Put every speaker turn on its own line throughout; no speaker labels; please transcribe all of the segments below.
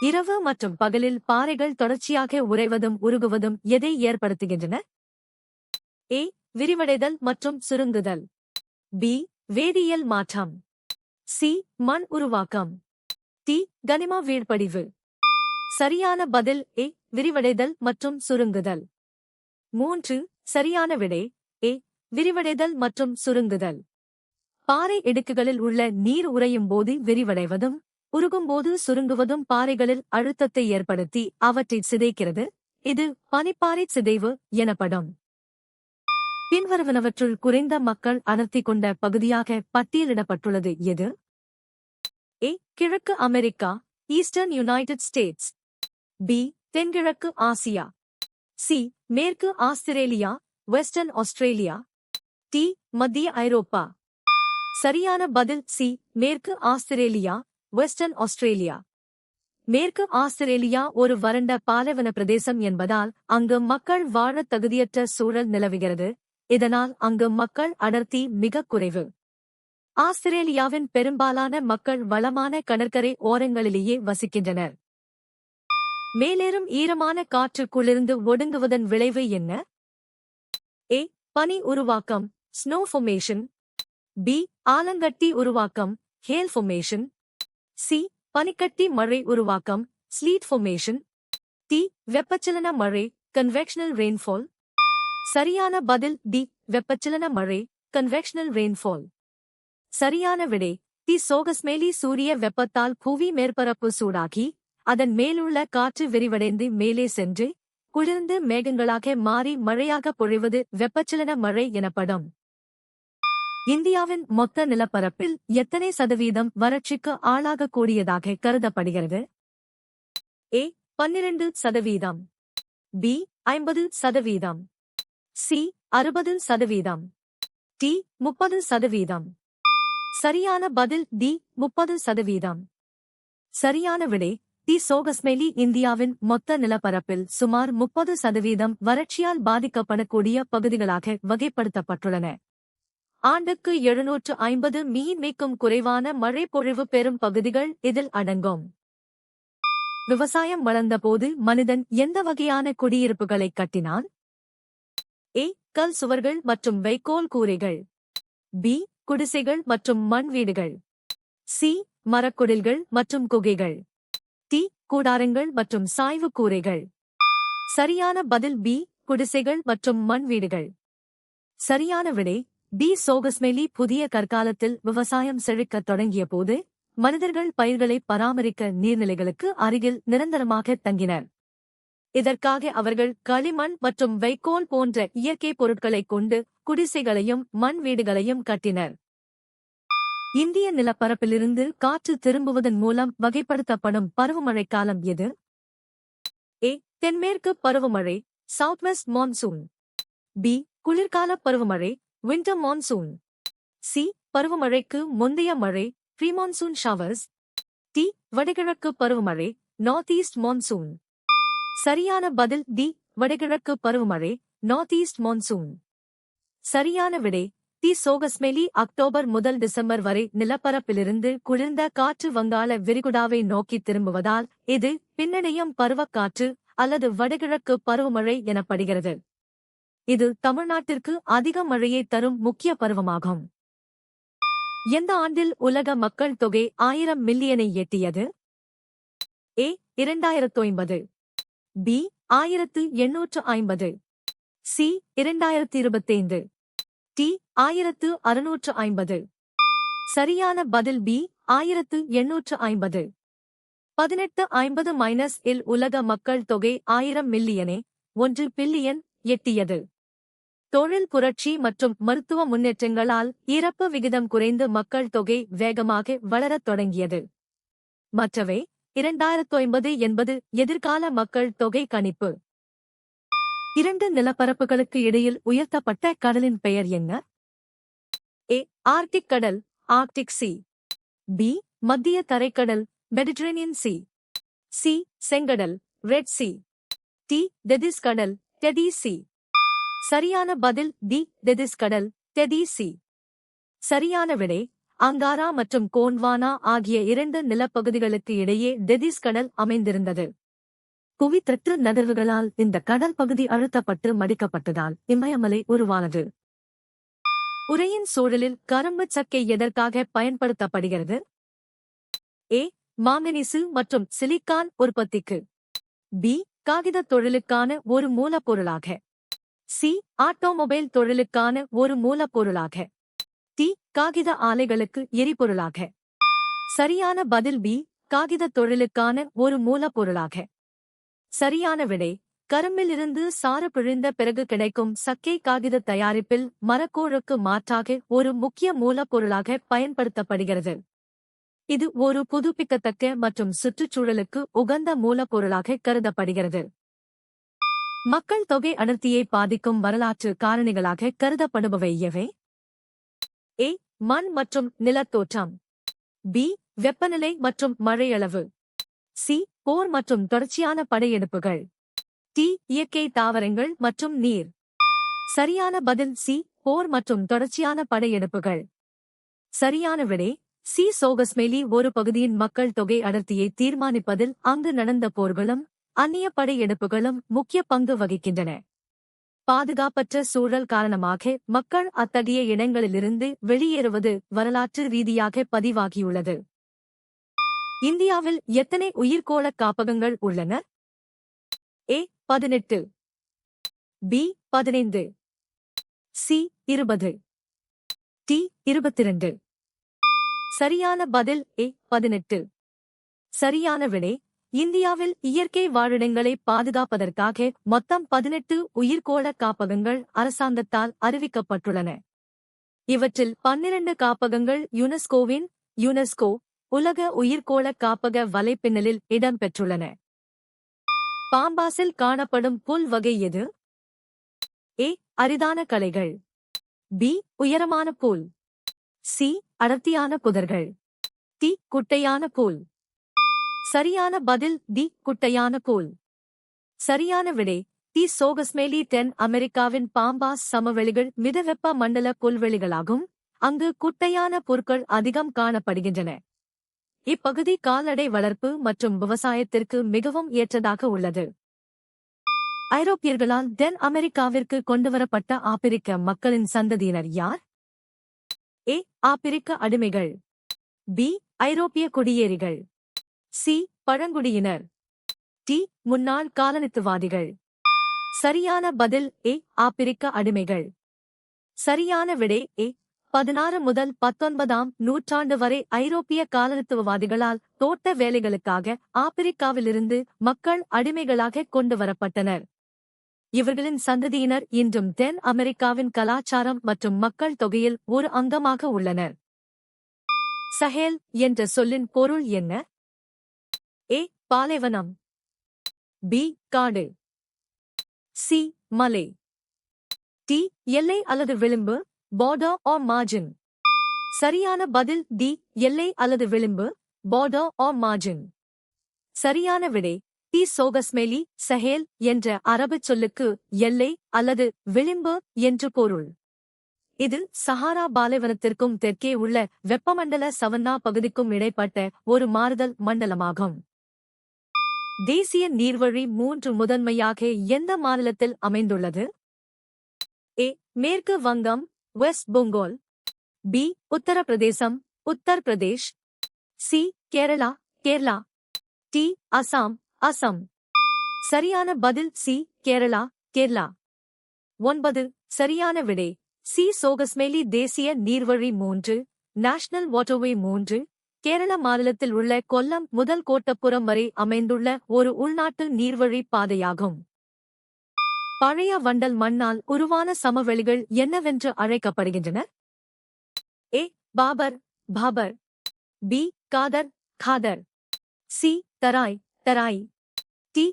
இரவு மற்றும் பகலில் பாறைகள் தொடர்ச்சியாக உறைவதும் உருகுவதும் எதை ஏற்படுத்துகின்றன? ஏ. விரிவடைதல் மற்றும் சுருங்குதல். பி. வேதியியல் மாற்றம். சி. மண் உருவாக்கம். டி. கனிம வீழ்படிவு. சரியான பதில் ஏ. விரிவடைதல் மற்றும் சுருங்குதல். 3. சரியான விடை ஏ. விரிவடைதல் மற்றும் சுருங்குதல். பாறை இடுக்குகளில் உள்ள நீர் உறையும் போது விரிவடைவதும் உருகும்போது சுருங்குவதும் பாறைகளில் அழுத்தத்தை ஏற்படுத்தி அவற்றை சிதைக்கிறது. இது பனிப்பாறை சிதைவு எனப்படும். பின்வருவனவற்றுள் குறைந்த மக்கள் அடர்த்தி கொண்ட பகுதியாக பட்டியலிடப்பட்டுள்ளது எது? ஏ. கிழக்கு America, eastern united states. B. தென்கிழக்கு ஆசியா. சி. மேற்கு ஆஸ்திரேலியா, வெஸ்டர்ன் ஆஸ்திரேலியா. டி. மத்திய ஐரோப்பா. சரியான பதில் சி. மேற்கு ஆஸ்திரேலியா, வெஸ்டர்ன் ஆஸ்திரேலியா. மேற்கு ஆஸ்திரேலியா ஒரு வறண்ட பாலைவன பிரதேசம் என்பதால் அங்கு மக்கள் வாழத் தகுதியற்ற சூழல் நிலவுகிறது. இதனால் அங்கு மக்கள் அடர்த்தி மிகக் குறைவு. ஆஸ்திரேலியாவின் பெரும்பாலான மக்கள் வளமான கடற்கரை ஓரங்களிலேயே வசிக்கின்றனர். மேலேறும் ஈரமான காற்று குளிர்ந்து ஒடுங்குவதன் விளைவு என்ன? ஏ. பனி உருவாக்கம், ஸ்னோ ஃபார்மேஷன். பி. ஆலங்கட்டி உருவாக்கம், ஹேல் ஃபார்மேஷன். சி. பனிக்கட்டி மழை உருவாக்கம், ஸ்லீட் ஃபார்மேஷன். டி. வெப்பச்சலன மழை, கன்வெக்ஷனல் ரெயின்ஃபால். சரியான பதில் டி. வெப்பச்சலன மழை, கன்வெக்ஷனல் ரெயின்ஃபால். சரியான விடை டி. சோகஸ்மேலி. சூரிய வெப்பத்தால் புவி மேற்பரப்பு சூடாகி அதன் மேலுள்ள காற்று விரிவடைந்து மேலே சென்று குளிர்ந்து மேகங்களாக மாறி மழையாக பொழிவது வெப்பச்சலன மழை எனப்படும். இந்தியாவின் மொத்த நிலப்பரப்பில் எத்தனை சதவீதம் வறட்சிக்கு ஆளாகக்கூடியதாக கருதப்படுகிறது? ஏ. 12%. பி. 50%. சி. 60%. டி. 30%. சரியான பதில் டி. 30%. சரியான விடை டி. சோகஸ்மேலி. இந்தியாவின் மொத்த நிலப்பரப்பில் சுமார் 30% வறட்சியால் பாதிக்கப்படக்கூடிய பகுதிகளாக வகைப்படுத்தப்பட்டுள்ளன. ஆண்டுக்கு 750 மில்லிமீக்கும் குறைவான மழை பொழிவு பெறும் பகுதிகள் இதில் அடங்கும். விவசாயம் வளர்ந்தபோது மனிதன் எந்த வகையான குடியிருப்புகளை கட்டினான்? ஏ. கல் சுவர்கள் மற்றும் வைக்கோல் கூரைகள். பி. குடிசைகள் மற்றும் மண் வீடுகள். சி. மரக்குடில்கள் மற்றும் குகைகள். டி. கூடாரங்கள் மற்றும் சாய்வு கூரைகள். சரியான பதில் பி. குடிசைகள் மற்றும் மண் வீடுகள். சரியான விடை டி. சோகஸ்மேலி. புதிய கற்காலத்தில் விவசாயம் செழிக்கத் தொடங்கிய போது மனிதர்கள் பயிர்களை பராமரிக்க நீர்நிலைகளுக்கு அருகில் நிரந்தரமாக தங்கினர். இதற்காக அவர்கள் களிமண் மற்றும் வைக்கோல் போன்ற இயற்கை பொருட்களைக் கொண்டு குடிசைகளையும் மண் வீடுகளையும் கட்டினர். இந்திய நிலப்பரப்பிலிருந்து காற்று திரும்புவதன் மூலம் வகைப்படுத்தப்படும் பருவமழைக்காலம் எது? ஏ. தென்மேற்கு பருவமழை, சவுத் வெஸ்ட் மான்சூன். பி. குளிர்கால பருவமழை, விண்டர் மான்சூன். சி. பருவமழைக்கு முந்தைய மழை, ப்ரீமான்சூன் ஷவர்ஸ். டி. வடகிழக்கு பருவமழை, நார்த் ஈஸ்ட் மான்சூன். சரியான பதில் டி. வடகிழக்கு பருவமழை, நார்த் ஈஸ்ட் மான்சூன். சரியான விடை டி. சோகஸ்மேலி. அக்டோபர் முதல் டிசம்பர் வரை நிலப்பரப்பிலிருந்து குளிர்ந்த காற்று வங்காள விரிகுடாவை நோக்கி திரும்புவதால் இது பின்னடையும் பருவக்காற்று அல்லது வடகிழக்கு பருவமழை எனப்படுகிறது. இது தமிழ்நாட்டிற்கு அதிக மழையை தரும் முக்கிய பருவமாகும். எந்த ஆண்டில் உலக மக்கள் தொகை 1000 மில்லியனை எட்டியது? ஏ. 2050. பி. 1850. சி. 2025. டி. 1650. சரியான பதில் பி. 1850. 1850 இல் உலக மக்கள் தொகை 1000 மில்லியனே 1 பில்லியன் எட்டியது. தொழில் புரட்சி மற்றும் மருத்துவ முன்னேற்றங்களால் இறப்பு விகிதம் குறைந்து மக்கள் தொகை வேகமாக வளரத் தொடங்கியது. மற்றவை 2050 என்பது எதிர்கால மக்கள் தொகை கணிப்பு. 2 நிலப்பரப்புகளுக்கு இடையில் உயர்த்தப்பட்ட கடலின் பெயர் என்ன? ஏ. ஆர்க்டிக் கடல், ஆர்க்டிக் சி. பி. மத்திய தரைக்கடல், மெடிட்டரேனியன் சி. சி. செங்கடல், ரெட் சி. டி. டெதிஸ் கடல், டெடி சி. சரியான பதில் டி. டெதிஸ் கடல், டெடி சி. சரியான விடை அங்காரா மற்றும் கோண்ட்வானா ஆகிய 2 நிலப்பகுதிகளுக்கு இடையே டெதிஸ் கடல் அமைந்திருந்தது. புவித்தட்டு நகர்வுகளால் இந்த கடல் பகுதி அழுத்தப்பட்டு மடிக்கப்பட்டதால் இமயமலை உருவானது. உரையின் சூழலில் கரும்பு சக்கை எதற்காக பயன்படுத்தப்படுகிறது? ஏ. மாங்கனீசு மற்றும் சிலிக்கான் உற்பத்திக்கு. பி. காகிதத் தொழிலுக்கான ஒரு மூலப்பொருளாக. சி. ஆட்டோமொபைல் தொழிலுக்கான ஒரு மூலப்பொருளாக. டி. காகித ஆலைகளுக்கு எரிபொருளாக. சரியான பதில் பி. காகிதத் தொழிலுக்கான ஒரு மூலப்பொருளாக. சரியான விடை. கரும்பிலிருந்து சாறு பிழிந்த பிறகு கிடைக்கும் சக்கை காகித தயாரிப்பில் மரக்கூழுக்கு மாற்றாக ஒரு முக்கிய மூலப்பொருளாக பயன்படுத்தப்படுகிறது. இது ஒரு புதுப்பிக்கத்தக்க மற்றும் சுற்றுச்சூழலுக்கு உகந்த மூலப்பொருளாக கருதப்படுகிறது. மக்கள் தொகை அடர்த்தியை பாதிக்கும் வரலாற்று காரணிகளாக கருதப்படுபவை எவை? ஏ. மண் மற்றும் நிலத்தோற்றம். பி. வெப்பநிலை மற்றும் மழையளவு. சி. போர் மற்றும் தொடர்ச்சியான படையெடுப்புகள். டி. இயற்கை தாவரங்கள் மற்றும் நீர். சரியான பதில் சி. போர் மற்றும் தொடர்ச்சியான படையெடுப்புகள். சரியான விடை. சி. சோகஸ்மேலி ஒரு பகுதியின் மக்கள் தொகை அடர்த்தியை தீர்மானிப்பதில் அங்கு நடந்த போர்களும் அந்நிய படையெடுப்புகளும் முக்கிய பங்கு வகிக்கின்றன. பாதுகாப்பற்ற சூழல் காரணமாக மக்கள் அத்தகைய இடங்களிலிருந்து வெளியேறுவது வரலாற்று ரீதியாக பதிவாகியுள்ளது. இந்தியாவில் எத்தனை உயிர்க்கோளக் காப்பகங்கள் உள்ளன? ஏ. 18. பி. 15. சி. 20. டி. 22. சரியான பதில் ஏ. 18. சரியான விடை. இந்தியாவில் இயற்கை வாழிடங்களை பாதுகாப்பதற்காக மொத்தம் 18 உயிர்க்கோள காப்பகங்கள் அரசாங்கத்தால் அறிவிக்கப்பட்டுள்ளன. இவற்றில் 12 காப்பகங்கள் யுனெஸ்கோ உலக உயிர்க்கோள காப்பக வலைப்பின்னலில் இடம்பெற்றுள்ளன. பாம்பாசில் காணப்படும் புல் வகை எது? ஏ. அரிதான களைகள். பி. உயரமான புல். சி. அடர்த்தியான புதர்கள். டி. குட்டையான புல். சரியான பதில் டி. குட்டையான புல். சரியான விடை. டி. சோகஸ்மேலி தென் அமெரிக்காவின் பாம்பாஸ் சமவெளிகள் மிதவெப்ப மண்டல புல்வெளிகளாகும். அங்கு குட்டையான புற்கள் அதிகம் காணப்படுகின்றன. இப்பகுதி கால்நடை வளர்ப்பு மற்றும் விவசாயத்திற்கு மிகவும் ஏற்றதாக உள்ளது. ஐரோப்பியர்களால் தென் அமெரிக்காவிற்கு கொண்டுவரப்பட்ட ஆப்பிரிக்க மக்களின் சந்ததியினர் யார்? ஏ. ஆப்பிரிக்க அடிமைகள். பி. ஐரோப்பிய குடியேறிகள். சி. பழங்குடியினர். டி. முன்னாள் காலனித்துவாதிகள். சரியான பதில் ஏ. ஆப்பிரிக்க அடிமைகள். சரியான விடை ஏ. 16 முதல் 19ஆம் நூற்றாண்டு வரை ஐரோப்பிய காலனித்துவவாதிகளால் தோட்ட வேலைகளுக்காக ஆப்பிரிக்காவிலிருந்து மக்கள் அடிமைகளாக கொண்டுவரப்பட்டனர். இவர்களின் சந்ததியினர் இன்றும் தென் அமெரிக்காவின் கலாச்சாரம் மற்றும் மக்கள் தொகையில் ஒரு அங்கமாக உள்ளனர். சஹேல் என்ற சொல்லின் பொருள் என்ன? ஏ. பாலைவனம். பி. காடு. சி. மலை. டி. எல்லை அல்லது விளிம்பு border or margin. சரியான பதில் டி. எல்லை அல்லது விளிம்பு border or margin. சரியான விடை. டி. சோகஸ்மேலி சஹேல் என்ற அரபுச் சொல்லுக்கு எல்லை அல்லது விளிம்பு என்று பொருள். இது சஹாரா பாலைவனத்திற்கும் தெற்கே உள்ள வெப்பமண்டல சவன்னா பகுதிக்கும் இடைப்பட்ட ஒரு மாறுதல் மண்டலமாகும். தேசிய நீர்வழி 3 முதன்மையாக எந்த மாநிலத்தில் அமைந்துள்ளது? ஏ. மேற்கு வங்கம் West Bengal. B. Uttar Pradesh Uttar Pradesh. C. Kerala Kerala. D. Assam. சரியான பதில் சி. கேரளா கேரளா. 9. சரியான விடை. சி. சோகஸ்மேலி தேசிய நீர்வழி 3 நேஷனல் வாட்டர்வே 3 கேரள மாநிலத்தில் உள்ள கொல்லம் முதல் கோட்டப்புறம் வரை அமைந்துள்ள ஒரு உள்நாட்டு நீர்வழி பாதையாகும். பழைய வண்டல் மண்ணால் உருவான சமவெளிகள் என்னவென்று அழைக்கப்படுகின்றன? A. Bhabar. B. Khadar. C. Terai. D.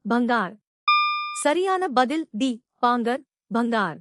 Bhangar. சரியான பதில் டி. பங்கார்.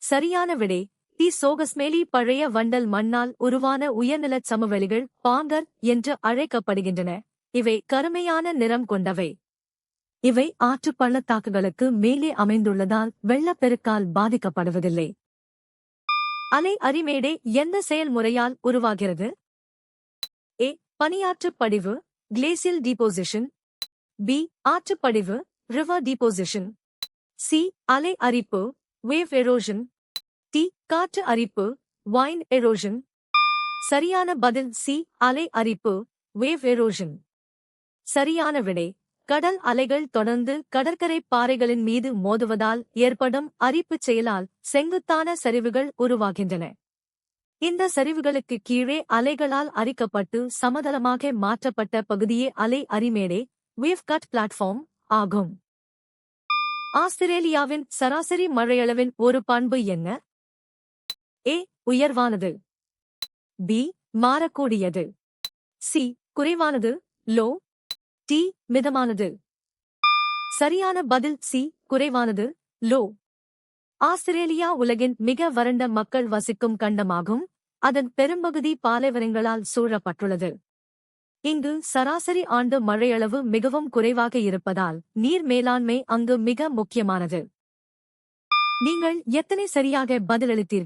சரியான விடை. டி. சோகஸ்மேலி பழைய வண்டல் மண்ணால் உருவான உயர்நிலச் சமவெளிகள் பாங்கர் என்று அழைக்கப்படுகின்றன. இவை கருமையான நிறம் கொண்டவை. இவை ஆற்றுப் பள்ளத்தாக்குகளுக்கு மேலே அமைந்துள்ளதால் வெள்ளப்பெருக்கால் பாதிக்கப்படுவதில்லை. அலை அரிமேடே எந்த செயல்முறையால் உருவாகிறது? ஏ. பனியாற்றுப் படிவு கிளேசியல் டீபோசிஷன். பி. ஆற்றுப்படிவு ரிவர் டீபோசிஷன். சி. அலை அரிப்பு வேவ் எரோஷன். டி. காற்று அரிப்பு வைன் எரோஷன். சரியான பதில் சி. அலை அரிப்பு வேவ் எரோஷன். சரியான விடை. கடல் அலைகள் தொடர்ந்து கடற்கரை பாறைகளின் மீது மோதுவதால் ஏற்படும் அரிப்புச் செயலால் செங்குத்தான சரிவுகள் உருவாகின்றன. இந்த சரிவுகளுக்கு கீழே அலைகளால் அரிக்கப்பட்டு சமதளமாக மாற்றப்பட்ட பகுதியே அலை அரிமேடே வேவ் கட் பிளாட்ஃபார்ம் ஆகும். ஆஸ்திரேலியாவின் சராசரி மழையளவின் ஒரு பண்பு என்ன? ஏ. உயர்வானது. பி. மாறக்கூடியது. சி. குறைவானது லோ. டி. மிதமானது. சரியான பதில் சி. குறைவானது லோ. ஆஸ்திரேலியா உலகின் மிக வறண்ட மக்கள் வசிக்கும் கண்டமாகும். அதன் பெரும்பகுதி பாலைவனங்களால் சூழப்பட்டுள்ளது. இங்கு சராசரி ஆண்டு மழையளவு மிகவும் குறைவாக இருப்பதால் நீர் மேலாண்மை அங்கு மிக முக்கியமானது. நீங்கள் எத்தனை சரியாக பதிலளித்தீர்கள்?